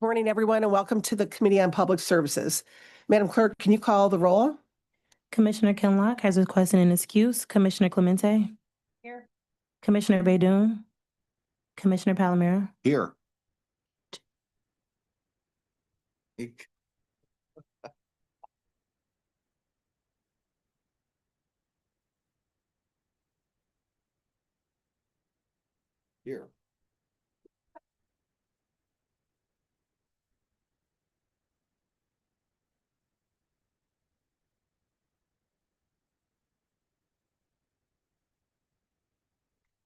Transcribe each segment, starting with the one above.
Morning, everyone, and welcome to the Committee on Public Services. Madam Clerk, can you call the roll? Commissioner Kinlock has requested an excuse. Commissioner Clemente. Here. Commissioner Baydoun. Commissioner Palomero. Here. Here.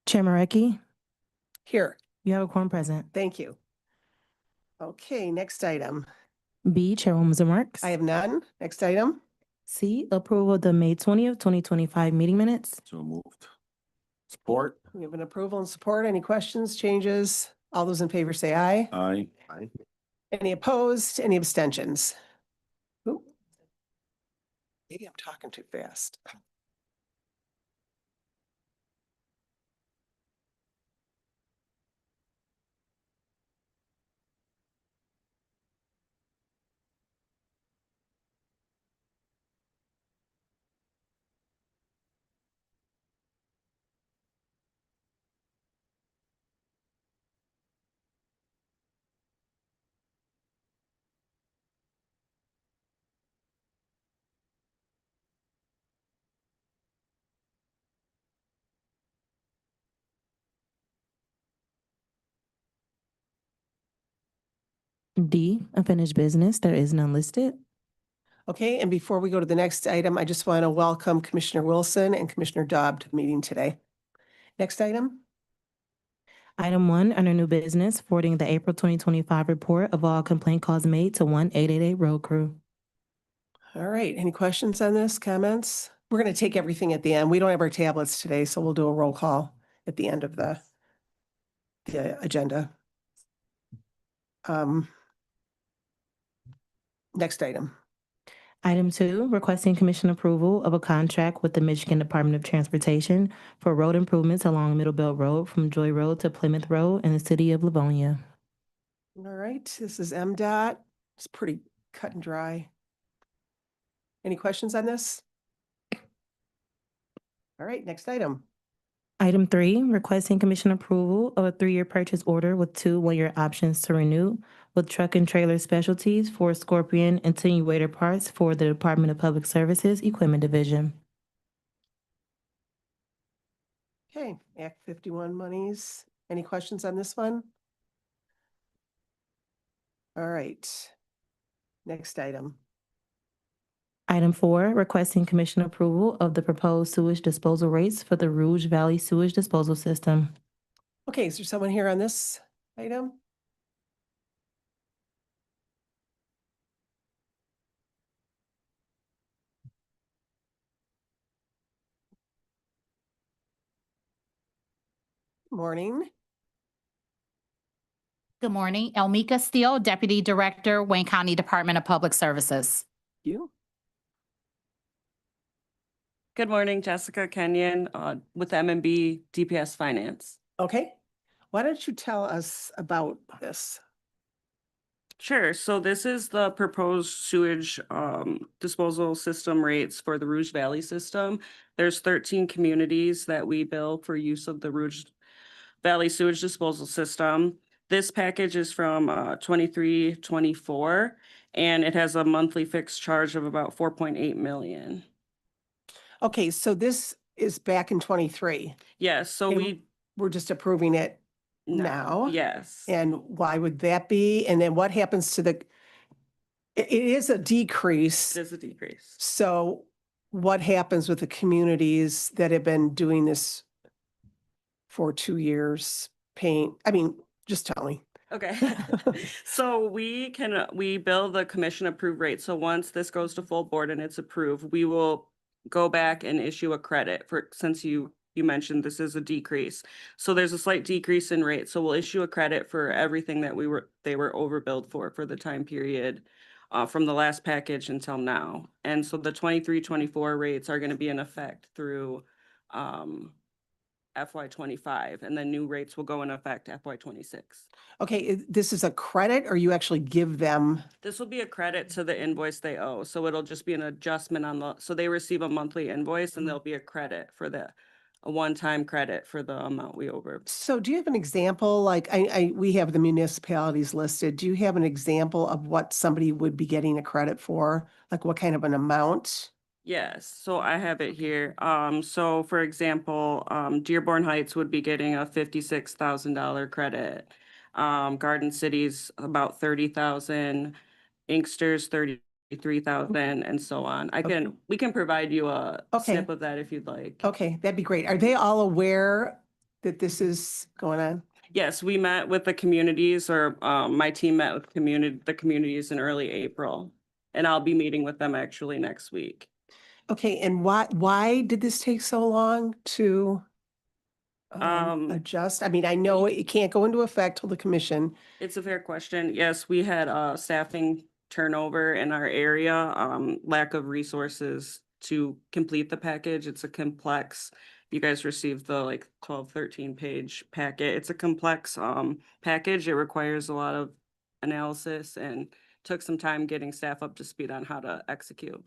Chair Marecki, Here. you have a quorum present. Thank you. Okay, next item. B, Chairwoman's remarks. I have none. Next item. C, approval of the May 20th, 2025 meeting minutes. So moved. Support. We have an approval and support. Any questions, changes? All those in favor say aye. Aye. Aye. Any opposed? Any abstentions? Oop. Maybe I'm talking too fast. D, unfinished business. There is none listed. Okay, and before we go to the next item, I just want to welcome Commissioner Wilson and Commissioner Dobb to the meeting today. Next item. Item 1, under new business, forwarding the April 2025 report of all complaint calls made to 1-888 road crew. All right, any questions on this, comments? We're going to take everything at the end. We don't have our tablets today, so we'll do a roll call at the end of the agenda. Next item. Item 2, requesting commission approval of a contract with the Michigan Department of Transportation for road improvements along Middlebelt Road from Joy Road to Plymouth Road in the city of Livonia. All right, this is MDOT. It's pretty cut and dry. Any questions on this? All right, next item. Item 3, requesting commission approval of a 3-year purchase order with 2 one-year options to renew with Truck and Trailer Specialties for Scorpion attenuator parts for the Department of Public Services Equipment Division. Okay, Act 51 monies. Any questions on this one? All right. Next item. Item 4, requesting commission approval of the proposed sewage disposal rates for the Rouge Valley Sewage Disposal System. Okay, is there someone here on this item? Morning. Good morning. Elmika Steele, Deputy Director, Wayne County Department of Public Services. You? Good morning, Jessica Kenyon with MMB DPS Finance. Okay. Why don't you tell us about this? Sure. So this is the proposed sewage disposal system rates for the Rouge Valley system. There's 13 communities that we bill for use of the Rouge Valley sewage disposal system. This package is from 23-24, and it has a monthly fixed charge of about 4.8 million. Okay, so this is back in 23. Yes, so And we're just approving it now. Yes. And why would that be? And then what happens to it is a decrease. It is a decrease. So what happens with the communities that have been doing this for 2 years, just tell me. Okay. So we bill the commission approved rate. So once this goes to full board and it's approved, we will go back and issue a credit since you mentioned this is a decrease. So there's a slight decrease in rate. So we'll issue a credit for everything that they were overbilled for the time period from the last package until now. And so the 23-24 rates are going to be in effect through FY '25, and then new rates will go in effect FY '26. Okay, this is a credit or you actually give them? This will be a credit to the invoice they owe, so it'll just be an adjustment on so they receive a monthly invoice and there'll be a credit for a one-time credit for the amount we over. So do you have an example? Like we have the municipalities listed. Do you have an example of what somebody would be getting a credit for? Like what kind of an amount? Yes, so I have it here. So for example, Dearborn Heights would be getting a $56,000 credit. Garden City's about 30,000, Inkster's 33,000, and so on. We can provide you a Okay. snip of that if you'd like. Okay, that'd be great. Are they all aware that this is going on? Yes, we met with the communities, or my team met with the communities in early April, and I'll be meeting with them actually next week. Okay, and why did this take so long to adjust? I mean, I know it can't go into effect till the commission. It's a fair question. Yes, we had staffing turnover in our area, lack of resources to complete the package. It's a complex, you guys received the 12, 13 page packet. It's a complex package. It requires a lot of analysis and took some time getting staff up to speed on how to execute.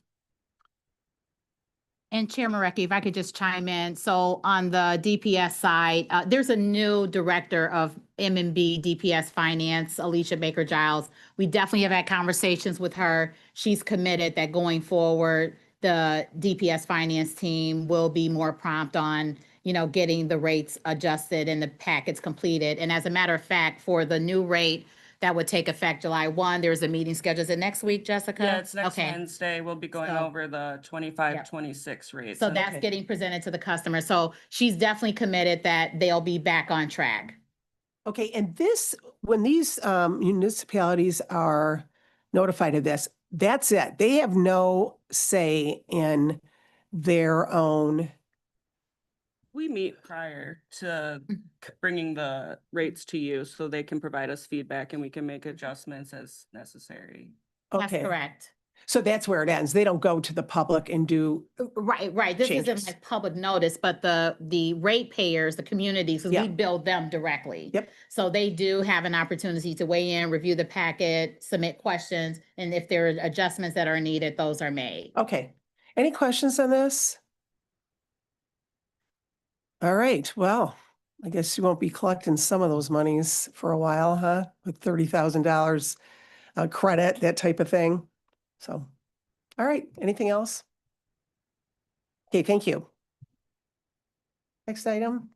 And Chair Marecki, if I could just chime in. So on the DPS side, there's a new director of M&B DPS Finance, Alicia Baker Giles. We definitely have had conversations with her. She's committed that going forward, the DPS Finance team will be more prompt on, getting the rates adjusted and the packets completed. And as a matter of fact, for the new rate that would take effect July 1, there's a meeting scheduled. Is it next week, Jessica? Yeah, it's next Okay. Wednesday. We'll be going So- over the 25, 26 rates. So And that's getting presented to the customer. So she's definitely committed that they'll be back on track. Okay, and when these municipalities are notified of this, that's it. They have no say in their own. we meet prior to bringing the rates to you so they can provide us feedback and we can make adjustments as necessary. That's Okay, correct. so that's where it ends. They don't go to the public and do, Right. This Changes. isn't like public notice, but the ratepayers, the communities, 'cause Yeah. we bill them directly. Yep. So they do have an opportunity to weigh in, review the packet, submit questions, and if there are adjustments that are needed, those are made. okay. Any questions on this? All right, well, I guess you won't be collecting some of those monies for a while, huh? With $30,000 credit, that type of thing. So, all right, anything else? Okay, thank you. Next item.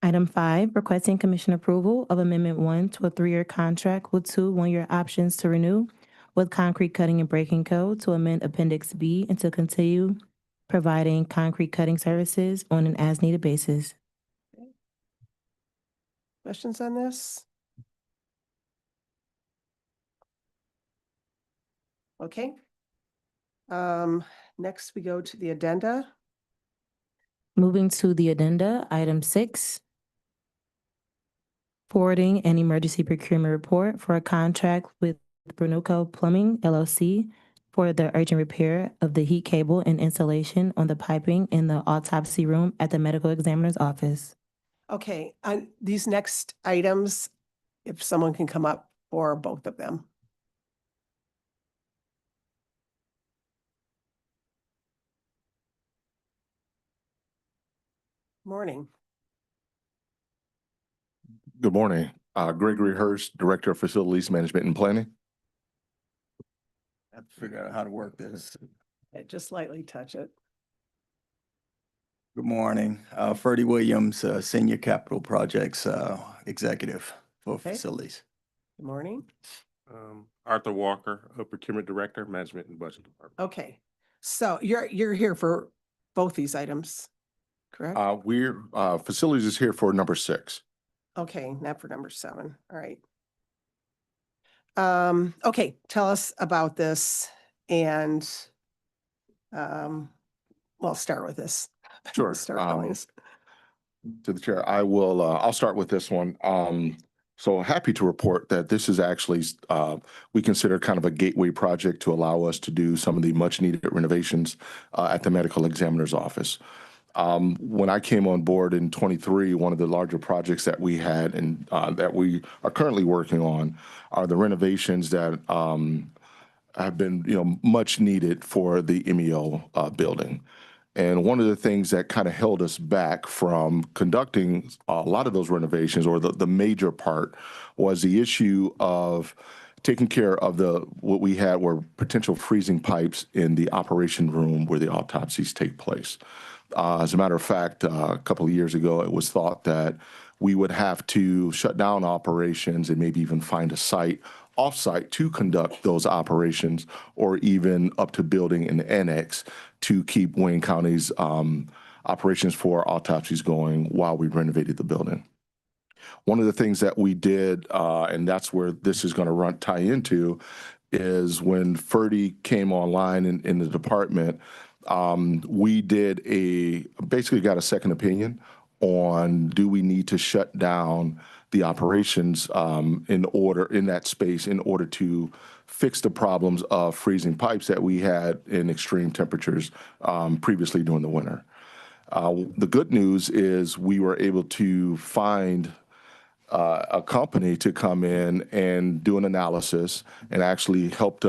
Item 5, requesting commission approval of Amendment 1 to a 3-year contract with 2 one-year options to renew with Concrete Cutting and Breaking Co. to amend Appendix B and to continue providing concrete cutting services on an as-needed basis. Questions on this? Okay. Next we go to the addenda. Moving to the addenda, item 6, forwarding an emergency procurement report for a contract with Brunuco Plumbing LLC for the urgent repair of the heat cable and installation on the piping in the autopsy room at the medical examiner's office. Okay, on these next items, if someone can come up for both of them. Morning. Good morning. Gregory Hurst, Director of Facilities Management and Planning. I have to figure out how to work this. Just lightly touch it. Good morning. Ferdy Williams, Senior Capital Projects Executive for Okay. Facilities. Good morning. Arthur Walker, Procurement Director, Management and Budget Department. Okay, so you're here for both these items, correct? Facilities is here for number 6. Okay, not for number 7. All right. Okay, tell us about this and well, start with this. Sure. Start going. To the chair, I'll start with this one. So happy to report that this is actually, we consider kind of a gateway project to allow us to do some of the much needed renovations at the medical examiner's office. When I came on board in '23, one of the larger projects that we had and that we are currently working on are the renovations that have been, much needed for the MEO building. And one of the things that kind of held us back from conducting a lot of those renovations, or the major part, was the issue of taking care of what we had were potential freezing pipes in the operation room where the autopsies take place. As a matter of fact, a couple of years ago, it was thought that we would have to shut down operations and maybe even find a site off-site to conduct those operations, or even up to building an annex to keep Wayne County's operations for autopsies going while we renovated the building. One of the things that we did, and that's where this is going to tie into, is when Ferdy came online in the department, we basically got a second opinion on, do we need to shut down the operations in that space in order to fix the problems of freezing pipes that we had in extreme temperatures previously during the winter. The good news is we were able to find a company to come in and do an analysis and actually help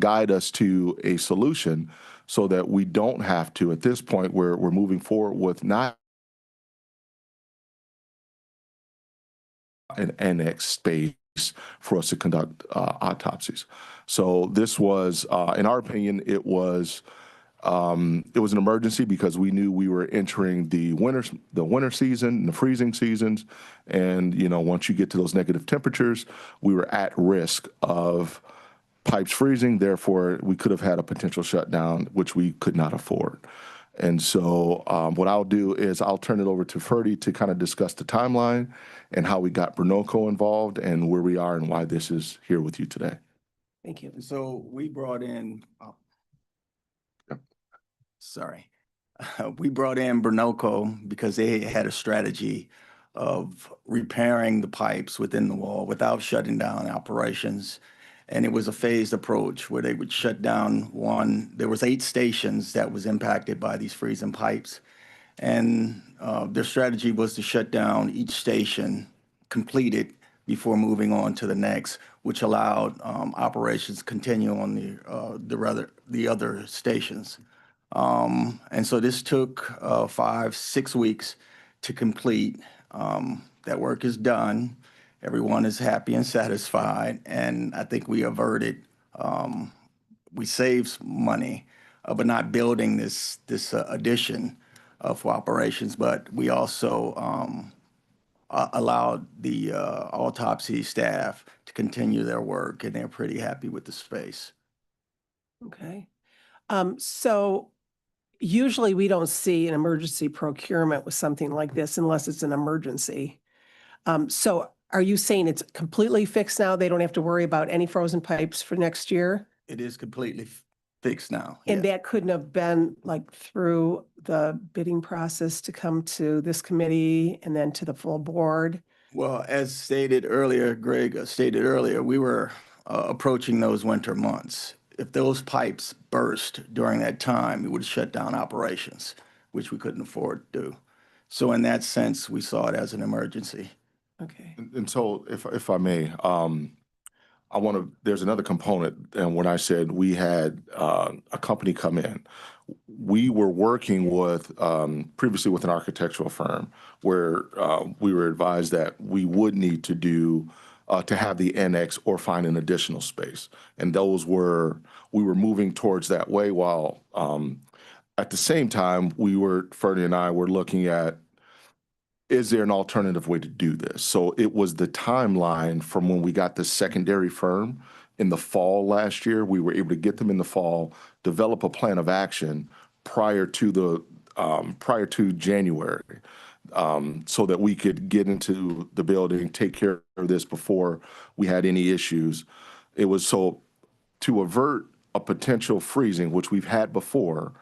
guide us to a solution, so that we don't have to, at this point, we're moving forward with not an annex space for us to conduct autopsies. So this was, in our opinion, it was an emergency, because we knew we were entering the winter season, the freezing seasons, and once you get to those negative temperatures, we were at risk of pipes freezing. Therefore, we could have had a potential shutdown, which we could not afford. And so what I'll do is I'll turn it over to Ferdy to kind of discuss the timeline and how we got Bernoco involved and where we are and why this is here with you today. Thank you. So we brought in, we brought in Bernoco because they had a strategy of repairing the pipes within the wall without shutting down operations. And it was a phased approach where they would shut down there was 8 stations that was impacted by these freezing pipes. And their strategy was to shut down each station completed before moving on to the next, which allowed operations to continue on the other stations. And so this took 5-6 weeks to complete. That work is done. Everyone is happy and satisfied, and I think we saved money, but not building this addition for operations. But we also allowed the autopsy staff to continue their work, and they're pretty happy with the space. Okay. So usually we don't see an emergency procurement with something like this unless it's an emergency. So are you saying it's completely fixed now? They don't have to worry about any frozen pipes for next year? It is completely fixed now. And yes. that couldn't have been through the bidding process to come to this committee and then to the full board? Well, as stated earlier, Greg stated earlier, we were approaching those winter months. If those pipes burst during that time, it would shut down operations, which we couldn't afford to do. So in that sense, we saw it as an emergency. Okay. And so, if I may, there's another component. And when I said we had a company come in, we were working with previously with an architectural firm where we were advised that we would need to have the annex or find an additional space. And we were moving towards that way, while at the same time, Ferdy and I were looking at, is there an alternative way to do this? So it was the timeline from when we got the secondary firm in the fall last year. We were able to get them in the fall, develop a plan of action prior to January, so that we could get into the building, take care of this before we had any issues. It was so to avert a potential freezing, which we've had before.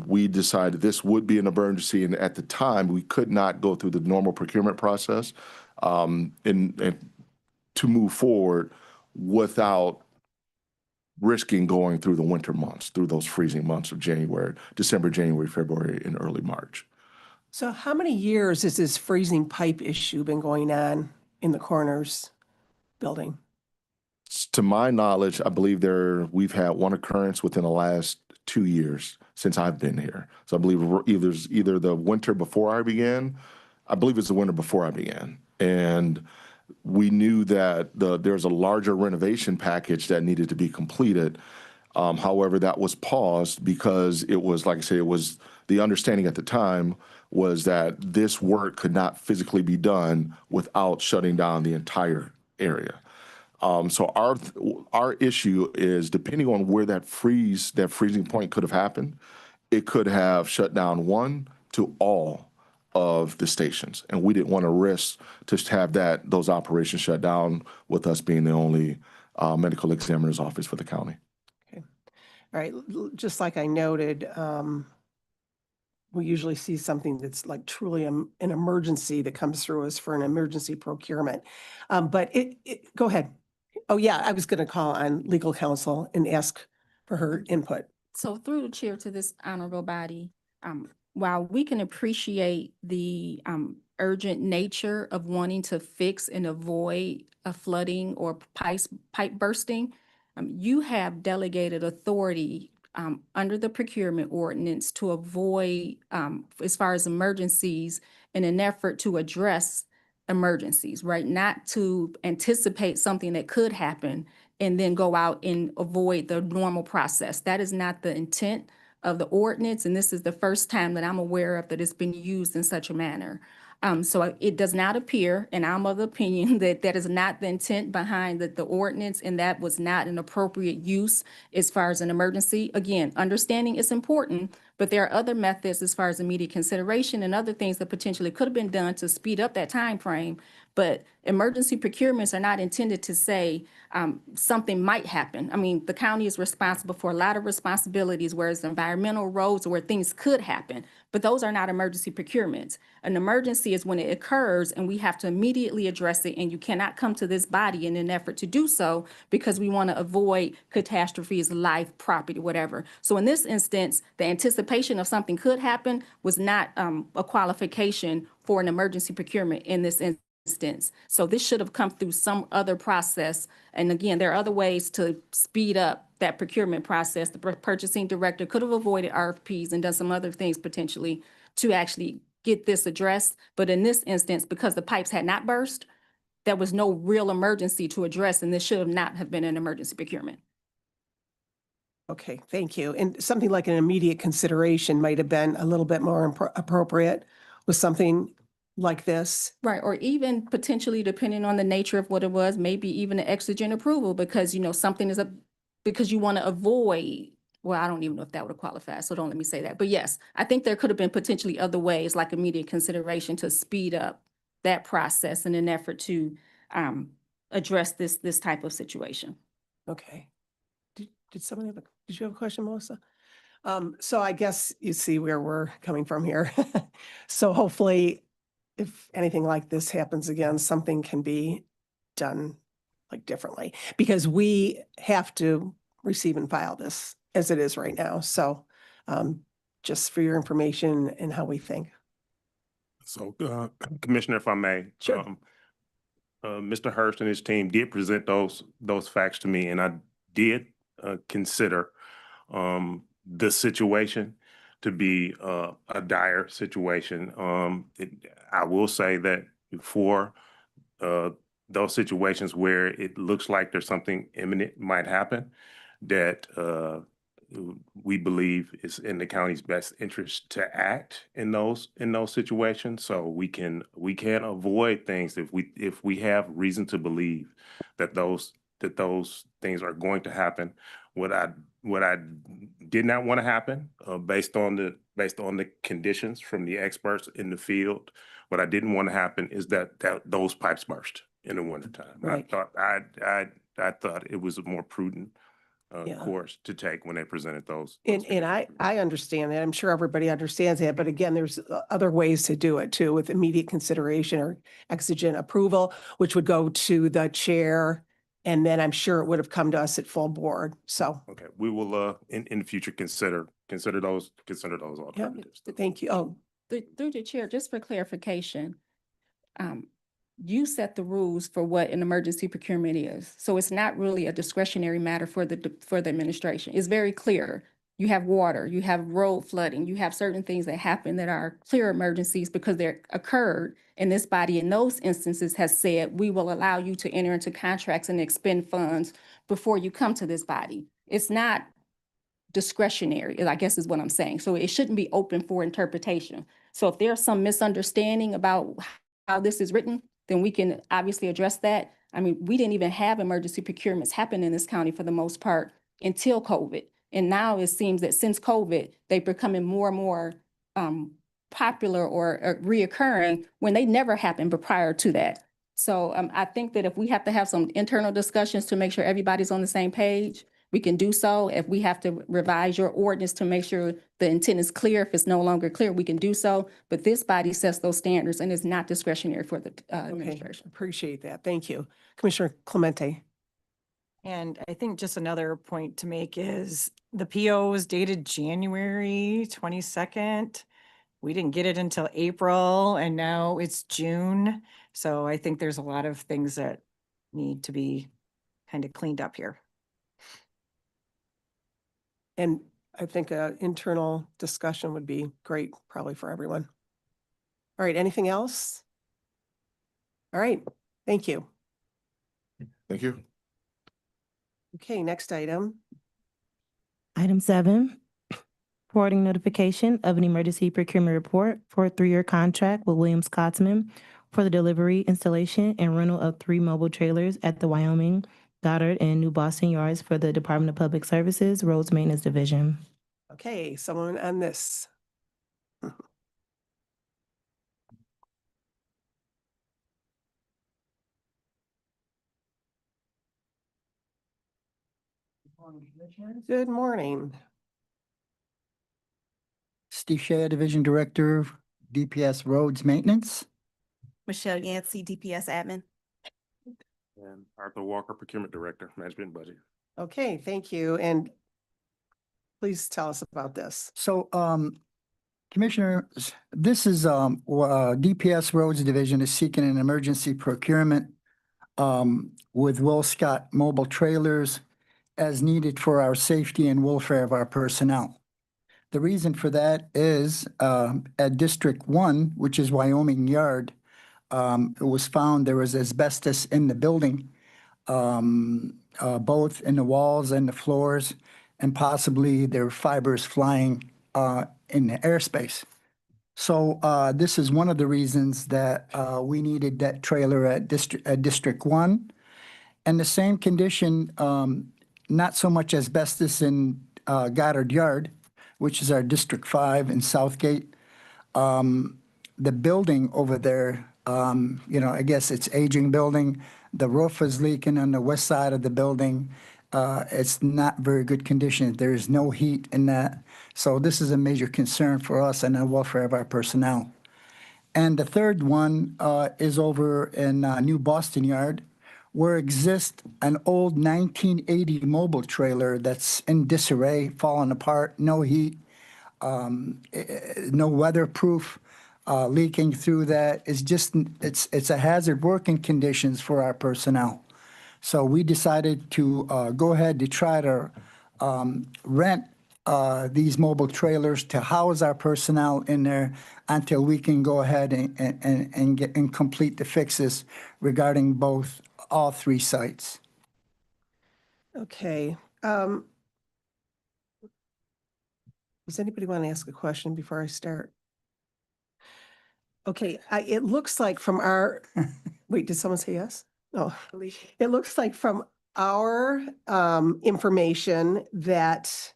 We decided this would be an emergency, and at the time, we could not go through the normal procurement process and to move forward without risking going through the winter months, through those freezing months of December, January, February, and early March. So how many years has this freezing pipe issue been going on in the coroner's building? To my knowledge, I believe we've had one occurrence within the last 2 years since I've been here. So I believe either the winter before I began, I believe it's the winter before I began. And we knew that there's a larger renovation package that needed to be completed. However, that was paused because it was, like I said, it was the understanding at the time was that this work could not physically be done without shutting down the entire area. So our issue is, depending on where that freezing point could have happened, it could have shut down one to all of the stations, and we didn't want to risk to have those operations shut down with us being the only medical examiner's office for the county. Okay. All right. Just like I noted, we usually see something that's like truly an emergency that comes through us for an emergency procurement. But go ahead. Oh, yeah, I was going to call on legal counsel and ask for her input. So through the chair to this honorable body, while we can appreciate the urgent nature of wanting to fix and avoid a flooding or pipe bursting, you have delegated authority under the procurement ordinance to avoid, as far as emergencies, in an effort to address emergencies, right? Not to anticipate something that could happen and then go out and avoid the normal process. That is not the intent of the ordinance, and this is the first time that I'm aware of that it's been used in such a manner. So it does not appear, and I'm of the opinion that that is not the intent behind the ordinance, and that was not an appropriate use as far as an emergency. Again, understanding is important, but there are other methods as far as immediate consideration and other things that potentially could have been done to speed up that time frame. But emergency procurements are not intended to say something might happen. I mean, the county is responsible for a lot of responsibilities, whereas environmental roads where things could happen, but those are not emergency procurements. An emergency is when it occurs and we have to immediately address it, and you cannot come to this body in an effort to do so because we want to avoid catastrophes, life, property, whatever. So in this instance, the anticipation of something could happen was not a qualification for an emergency procurement in this instance. So this should have come through some other process. And again, there are other ways to speed up that procurement process. The purchasing director could have avoided RFPs and done some other things potentially to actually get this addressed. But in this instance, because the pipes had not burst, there was no real emergency to address, and this should have not have been an emergency procurement. Okay, thank you. And something like an immediate consideration might have been a little bit more appropriate with something like this. Right, or even potentially, depending on the nature of what it was, maybe even an exigent approval because, you know, something is because you want to avoid, well, I don't even know if that would have qualified, so don't let me say that. But yes, I think there could have been potentially other ways like immediate consideration to speed up that process in an effort to address this type of situation. Okay. Did you have a question, Melissa? So I guess you see where we're coming from here. So hopefully, if anything like this happens again, something can be done like differently, because we have to receive and file this as it is right now. So just for your information and how we think. So, Commissioner, if I may. Sure. Mr. Hurst and his team did present those facts to me, and I did consider the situation to be a dire situation. I will say that for those situations where it looks like there's something imminent might happen, that we believe is in the county's best interest to act in those situations, so we can avoid things if we have reason to believe that those things are going to happen. What I did not want to happen, based on the conditions from the experts in the field, what I didn't want to happen is that those pipes burst in the wintertime. Right. I thought it was a more prudent course to take when they presented those. And I understand that. I'm sure everybody understands that. But again, there's other ways to do it too, with immediate consideration or exigent approval, which would go to the chair And then I'm sure it would have come to us at full board. So, Okay, we will, in the future, consider those alternatives. thank you. Oh, Through the chair, just for clarification, you set the rules for what an emergency procurement is. So it's not really a discretionary matter for the administration. It's very clear. You have water, you have road flooding, you have certain things that happen that are clear emergencies because they're occurred. And this body in those instances has said, we will allow you to enter into contracts and expend funds before you come to this body. It's not discretionary, I guess is what I'm saying. So it shouldn't be open for interpretation. So if there's some misunderstanding about how this is written, then we can obviously address that. I mean, we didn't even have emergency procurements happen in this county for the most part until COVID. And now it seems that since COVID, they're becoming more and more popular or reoccurring when they never happened, but prior to that. So I think that if we have to have some internal discussions to make sure everybody's on the same page, we can do so. If we have to revise your ordinance to make sure the intent is clear, if it's no longer clear, we can do so. But this body sets those standards and it's not discretionary for the okay. administration. Appreciate that. Thank you. Commissioner Clemente. And I think just another point to make is the PO was dated January 22nd. We didn't get it until April and now it's June. So I think there's a lot of things that need to be kind of cleaned up here. And I think an internal discussion would be great, probably for everyone. All right, anything else? All right, thank you. Thank you. Okay, next item. Item 7, forwarding notification of an emergency procurement report for a 3-year contract with Williams Scotsman for the delivery, installation, and rental of 3 mobile trailers at the Wyoming, Goddard, and New Boston yards for the Department of Public Services Roads Maintenance Division. Okay, someone on this. Good morning. Steve Shea, Division Director, DPS Roads Maintenance. Michelle Yancey, DPS Admin. And Arthur Walker, Procurement Director, Management and Budget. Okay, thank you. And please tell us about this. So, Commissioner, this is, DPS Roads Division is seeking an emergency procurement with Will Scott mobile trailers as needed for our safety and welfare of our personnel. The reason for that is at District 1, which is Wyoming Yard, it was found there was asbestos in the building, both in the walls and the floors, and possibly there were fibers flying in the airspace. So this is one of the reasons that we needed that trailer at District 1. And the same condition, not so much asbestos in Goddard Yard, which is our District 5 in Southgate. The building over there, I guess it's aging building. The roof is leaking on the west side of the building. It's not very good condition. There is no heat in that. So this is a major concern for us and the welfare of our personnel. And the third one is over in New Boston Yard, where exists an old 1980 mobile trailer that's in disarray, falling apart, no heat, no weatherproof, leaking through that. It's a hazard working conditions for our personnel. So we decided to go ahead to try to rent these mobile trailers to house our personnel in there until we can go ahead and get and complete the fixes regarding all 3 sites. Okay. Does anybody want to ask a question before I start? Okay, it looks like from our, wait, did someone say yes? Oh, it looks like from our information that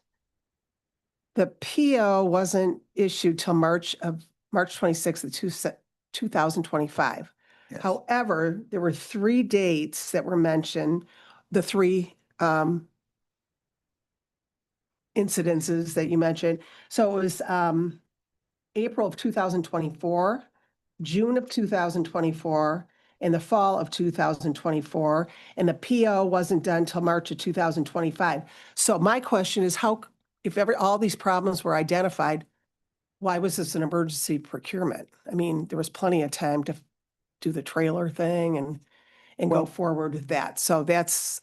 the PO wasn't issued till March 26th of 2025. Yes. However, there were 3 dates that were mentioned, the 3 incidences that you mentioned. So it was April of 2024, June of 2024, in the fall of 2024, and the PO wasn't done till March of 2025. So my question is if all these problems were identified, why was this an emergency procurement? I mean, there was plenty of time to do the trailer thing and go Well- forward with that. So that's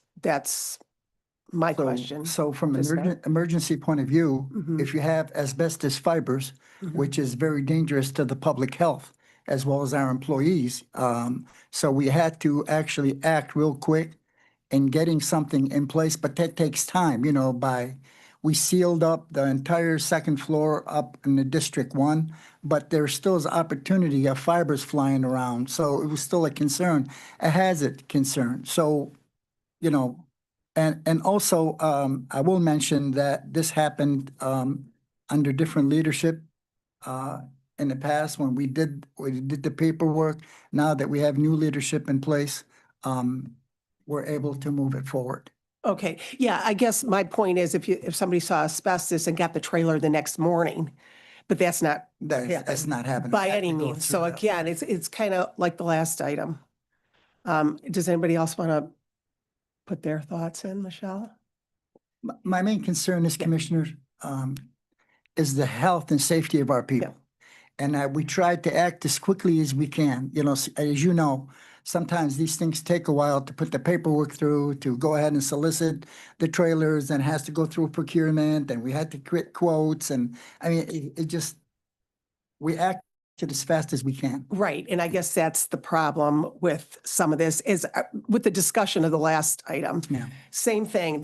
my question. So from an Does that- emergency point of view, Mhm. if you have asbestos fibers, Mhm. which is very dangerous to the public health as well as our employees, so we had to actually act real quick in getting something in place, but that takes time, we sealed up the entire second floor up in the District 1, but there still is opportunity of fibers flying around. So it was still a concern, a hazard concern. So, and also, I will mention that this happened under different leadership in the past when we did the paperwork. Now that we have new leadership in place, we're able to move it forward. Okay, yeah, I guess my point is if somebody saw asbestos and got the trailer the next morning, but that's not That's not happening. by Had any to go means. through So that. again, it's kind of like the last item. Does anybody else want to put their thoughts in, Michelle? My main concern is, Yeah. Commissioner, is the health and safety of our people. And we tried to act as quickly as we can. As you know, sometimes these things take a while to put the paperwork through, to go ahead and solicit the trailers, and has to go through procurement, and we had to create quotes. And I mean, we acted as fast as we can. Right, and I guess that's the problem with some of this is with the discussion of the last item. Yeah. Same thing,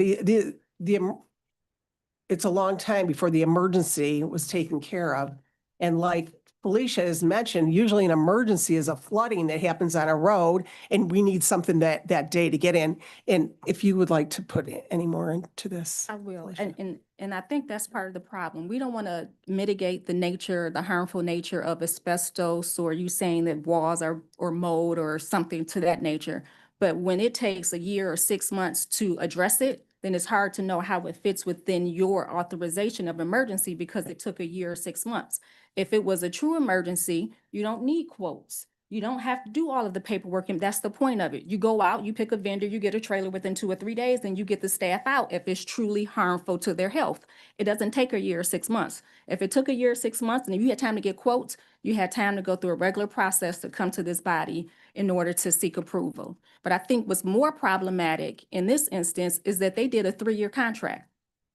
it's a long time before the emergency was taken care of. And like Felicia has mentioned, usually an emergency is a flooding that happens on a road and we need something that day to get in. And if you would like to put any more into this. I will. Felicia. And I think that's part of the problem. We don't want to mitigate the harmful nature of asbestos, or you saying that walls or mold or something to that nature. But when it takes a year or 6 months to address it, then it's hard to know how it fits within your authorization of emergency because it took a year or 6 months. If it was a true emergency, you don't need quotes. You don't have to do all of the paperwork, and that's the point of it. You go out, you pick a vendor, you get a trailer within 2 or 3 days, and you get the staff out if it's truly harmful to their health. It doesn't take a year or 6 months. If it took a year or 6 months and you had time to get quotes, you had time to go through a regular process to come to this body in order to seek approval. But I think what's more problematic in this instance is that they did a 3-year contract.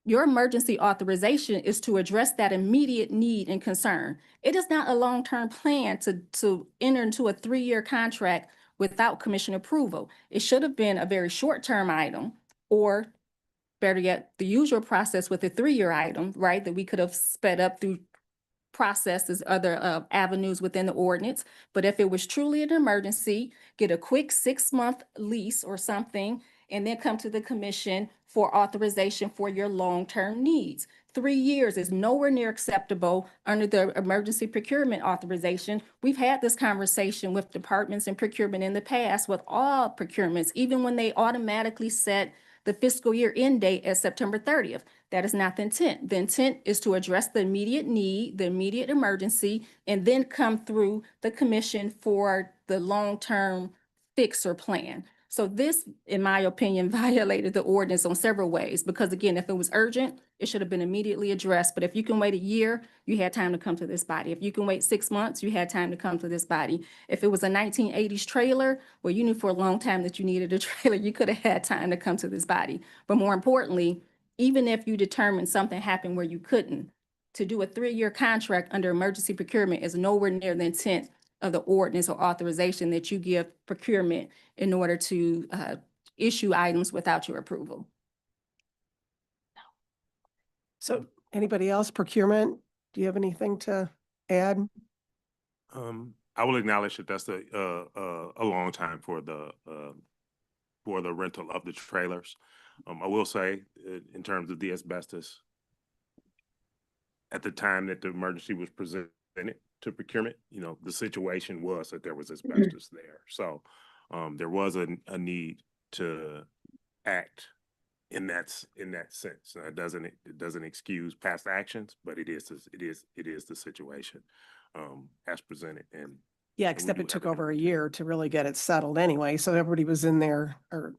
Your emergency authorization is to address that immediate need and concern. It is not a long-term plan to enter into a 3-year contract without commission approval. It should have been a very short-term item, or better yet, the usual process with a 3-year item, right? That we could have sped up through processes, other avenues within the ordinance. But if it was truly an emergency, get a quick 6-month lease or something, and then come to the commission for authorization for your long-term needs. 3 years is nowhere near acceptable under the emergency procurement authorization. We've had this conversation with departments and procurement in the past with all procurements, even when they automatically set the fiscal year end date as September 30th. That is not the intent. The intent is to address the immediate need, the immediate emergency, and then come through the commission for the long-term fix or plan. So this, in my opinion, violated the ordinance on several ways, because again, if it was urgent, it should have been immediately addressed. But if you can wait a year, you had time to come to this body. If you can wait 6 months, you had time to come to this body. If it was a 1980s trailer, well, you knew for a long time that you needed a trailer, you could have had time to come to this body. But more importantly, even if you determined something happened where you couldn't, to do a 3-year contract under emergency procurement is nowhere near the intent of the ordinance or authorization that you give procurement in order to issue items without your approval. So anybody else, procurement, do you have anything to add? I will acknowledge that that's a long time for the rental of the trailers. I will say, in terms of the asbestos, at the time that the emergency was presented to procurement, the situation was that there was asbestos there. So there was a need to act in that sense. It doesn't excuse past actions, but it is the situation as presented. And Yeah, we except do it took have over a year to really get it settled anyway, so everybody was in there, or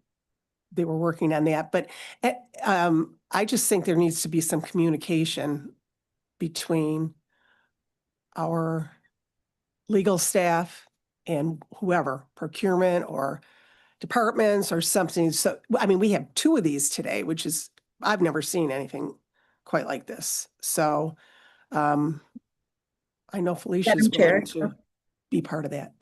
they were working on that, but I just think there needs to be some communication between our legal staff and whoever, procurement or departments or something. So, I mean, we have two of these today, which is, I've never seen anything quite like this. So, I know Felicia's Madam Chair. willing to be part of that.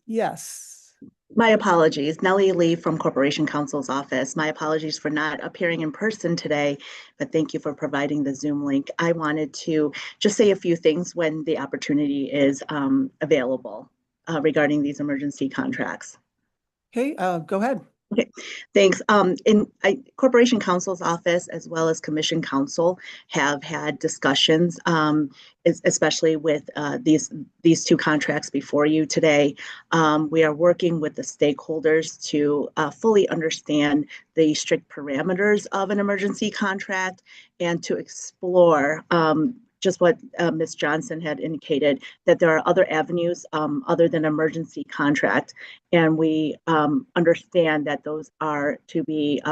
Yes. My apologies. Nellie Lee from Corporation Counsel's office. My apologies for not appearing in person today, but thank you for providing the Zoom link. I wanted to just say a few things when the opportunity is available regarding these emergency contracts. Okay, go ahead. Okay, thanks. Corporation Counsel's office as well as Commission Counsel have had discussions, especially with these two contracts before you today. We are working with the stakeholders to fully understand the strict parameters of an emergency contract and to explore just what Ms. Johnson had indicated, that there are other avenues other than emergency contract. And we understand that those are to be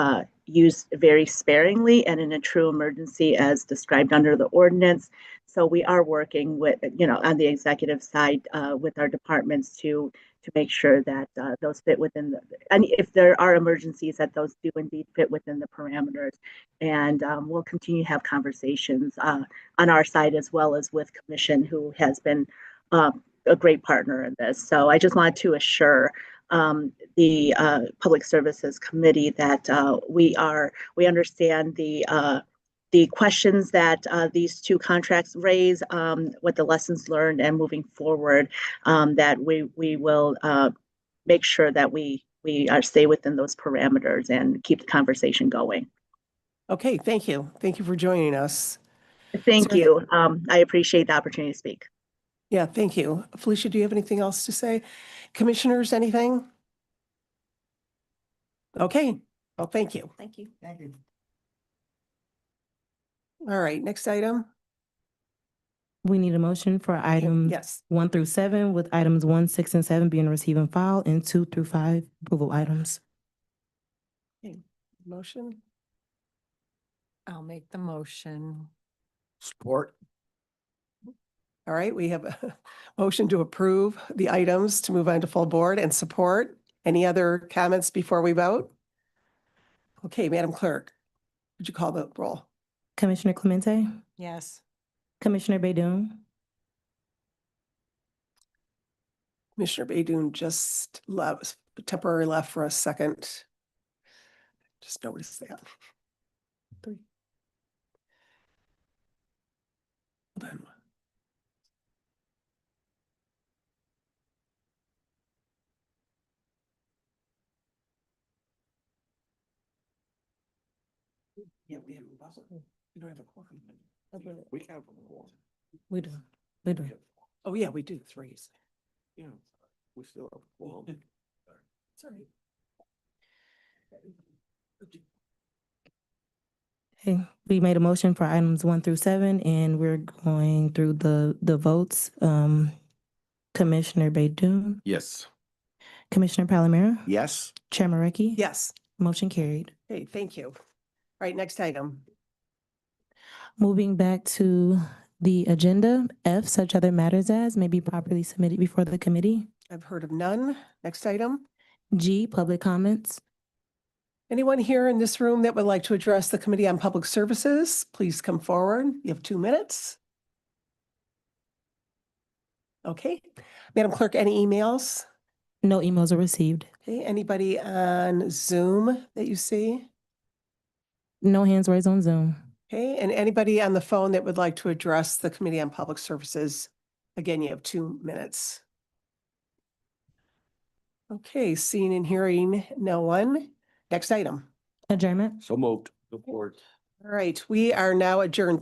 used very sparingly and in a true emergency as described under the ordinance. So we are working with, on the executive side with our departments to make sure that those fit within and if there are emergencies, that those do indeed fit within the parameters. And we'll continue to have conversations on our side as well as with Commission, who has been a great partner in this. So I just wanted to assure the Public Services Committee that we understand the questions that these two contracts raise, what the lessons learned, and moving forward, that we will make sure that we stay within those parameters and keep the conversation going. Okay, thank you. Thank you for joining us. Thank Sir. you. I appreciate the opportunity to speak. Yeah, thank you. Felicia, do you have anything else to say? Commissioners, anything? Okay, well, thank you. Thank you. Thank you. All right, next item. We need a motion for items Yes. 1 through 7, with items 1, 6, and 7 being received and filed, and 2 through 5 approval items. Motion. I'll make the motion. Support. All right, we have a motion to approve the items to move on to full board and support. Any other comments before we vote? Okay, Madam Clerk, would you call the roll? Commissioner Clemente, Yes. Commissioner Baydun, Commissioner Baydoun just left, temporarily left for a second. Just noticed that. 3. Hold on. Yeah, we have we don't have a quorum. We have a quorum. we do, we do. Oh, yeah, we do 3. Yeah, we still have a quorum. Sorry. Okay, we made a motion for items 1 through 7, and we're going through the votes. Commissioner Baydun, Yes. Commissioner Palomero, Yes. Chair Mareki. Yes. Motion carried. Okay, thank you. All right, next item. Moving back to the agenda, F, such other matters as may be properly submitted before the committee. I've heard of none. Next item. G, public comments. Anyone here in this room that would like to address the Committee on Public Services, please come forward. You have 2 minutes. Okay. Madam Clerk, any emails? No emails are received. Okay, anybody on Zoom that you see? No hands raised on Zoom. Okay, and anybody on the phone that would like to address the Committee on Public Services? Again, you have 2 minutes. Okay, seeing and hearing no one. Next item. Adjournment. So moved. Support. All right, we are now adjourned.